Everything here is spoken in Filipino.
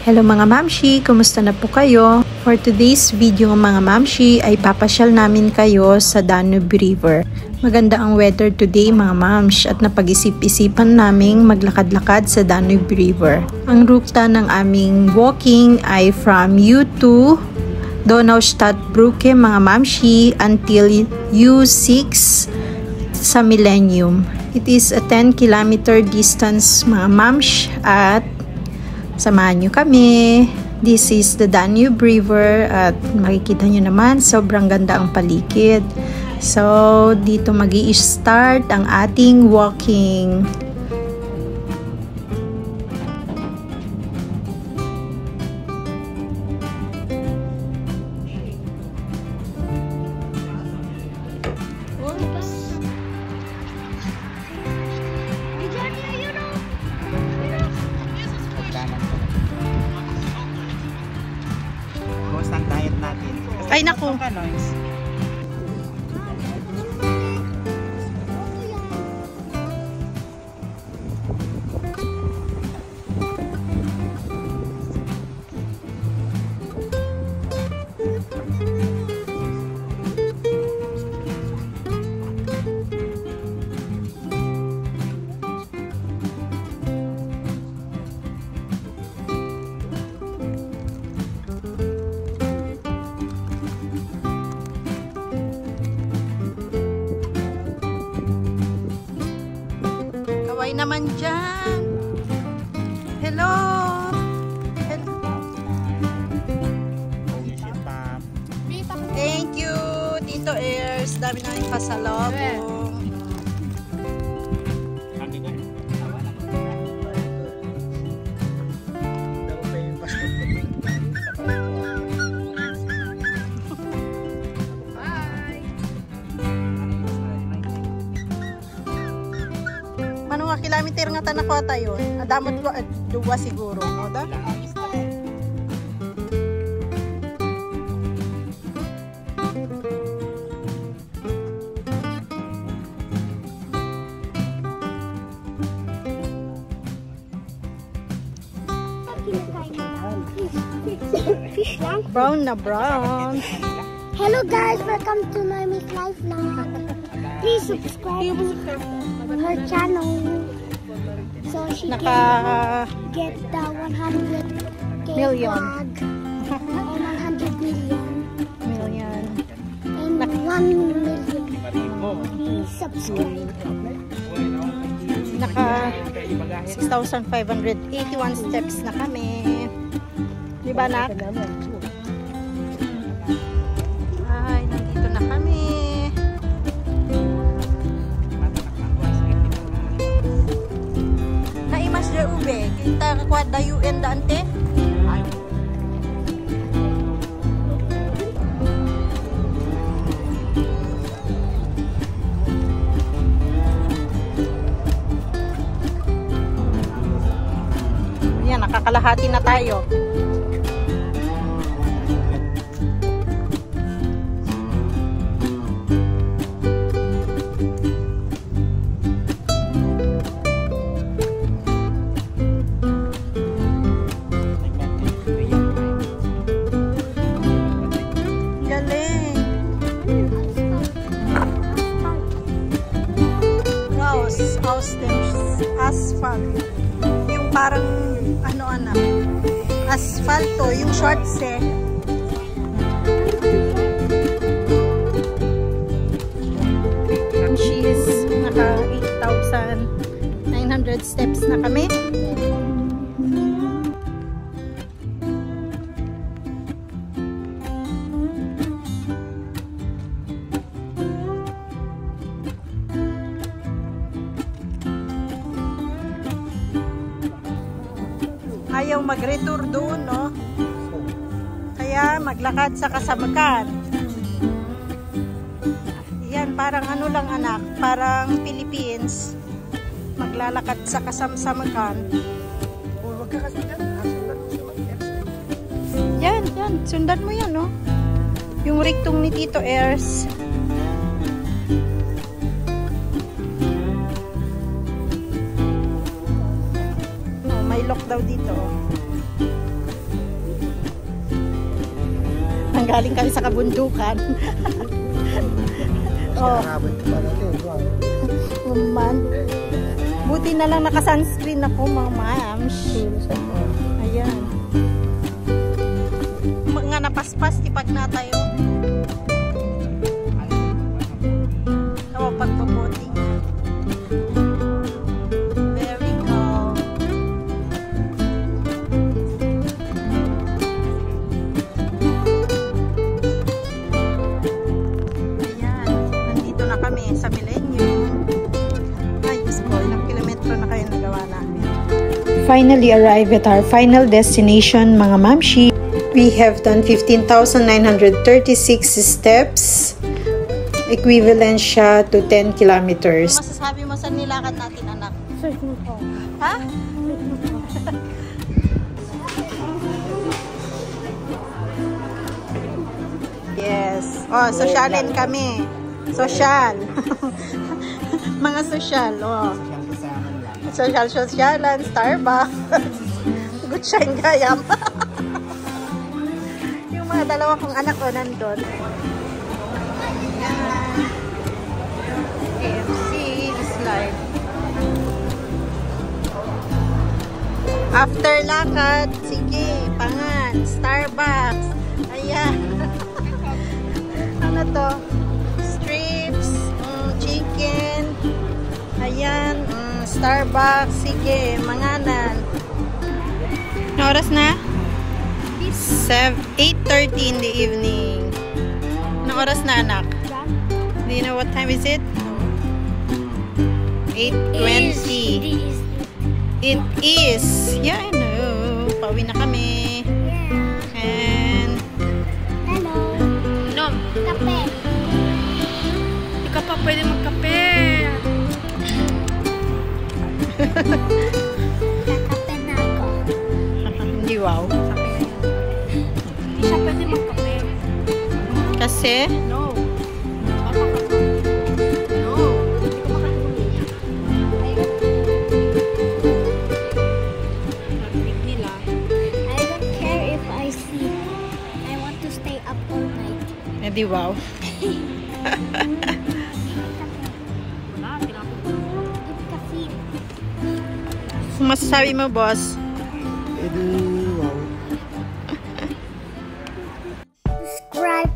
Hello mga mamshi, kumusta na po kayo? For today's video mga mamshi ay papasyal namin kayo sa Danube River. Maganda ang weather today mga mamsh at napag-isip-isipan naming maglakad-lakad sa Danube River. Ang ruta ng aming walking ay from U2 Donaustadtbrücke mga mamshi until U6 sa Millennium. It is a 10-kilometer distance mga mamsh at samahan nyo kami. This is the Danube River at makikita nyo naman sobrang ganda ang paligid. So dito magi-start ang ating walking. Ang diet natin. Ay naku. Kaway naman dyan. Hello. Thank you, Tito Airs. Dami namin pasalubong. Manong kilometer nga tanak ko tayo. Adamot ko at duwa siguro, no da? Brown na brown. Hello guys, welcome to Noemi's Life Vlog. Please subscribe to her channel so she can get the 100K Million. flag and 100 million and 1 million. Please subscribe. Naka 6,581 steps na kami. Di ba, nak? Ay, nandito na kami. Naimas na ube. Kita kakwad da UN da ante. Yan, nakakalahati na tayo. Asphalt. Yung parang ano-ano. Asfalto, yung shorts eh. She is naka 8,900 steps na kami. Ayaw mag-retour doon, no? Kaya maglakad sa Kasamakan. Yan, parang ano lang anak, parang Philippines. Maglalakad sa Kasamakan. Yan, yan. Sundan mo yan, no? Yung riktong ni Tito Airs. ilok daw dito. Nanggaling kami sa kabundukan. Oh. Buti na lang naka-sunscreen ako, mga mams. Ayan. Mga napaspas, tipag na tayo. Pagpaputi. Very calm. Ayan. Nandito na kami sa Millennium. Ay, Diyos ko. Ilang kilometro na kayo nagawa namin. Finally arrived at our final destination, mga mamshi. We have done 15,936 steps. Equivalent siya to 10 kilometers. Ano masasabi mo sa nilakad natin, anak? Search mo po. Ha? Yes. Oh, sosyalin kami. Sosyal. Mga sosyal, oh. Sosyalan, Starbucks. Good shine gayam. Yung mga dalawa kong anak ko nandun. KFC is live. After lakad, sige, pangan, Starbucks. Ayan. Ano to? Strips, chicken. Ayan, Starbucks. Sige, manganan. Ano oras na? 8:30 in the evening. Ano oras na, anak? Do you know what time is it? 8:20. It is. Yeah, I know. Pauwi na kami. Yeah. And Hello. no. Kape. Hindi ka pa pwede magkape. Kakape na ako. Hindi, wow. Hindi siya pwede magkape. Kasi? No. Di wow. Kung masasabi mo, boss? Subscribe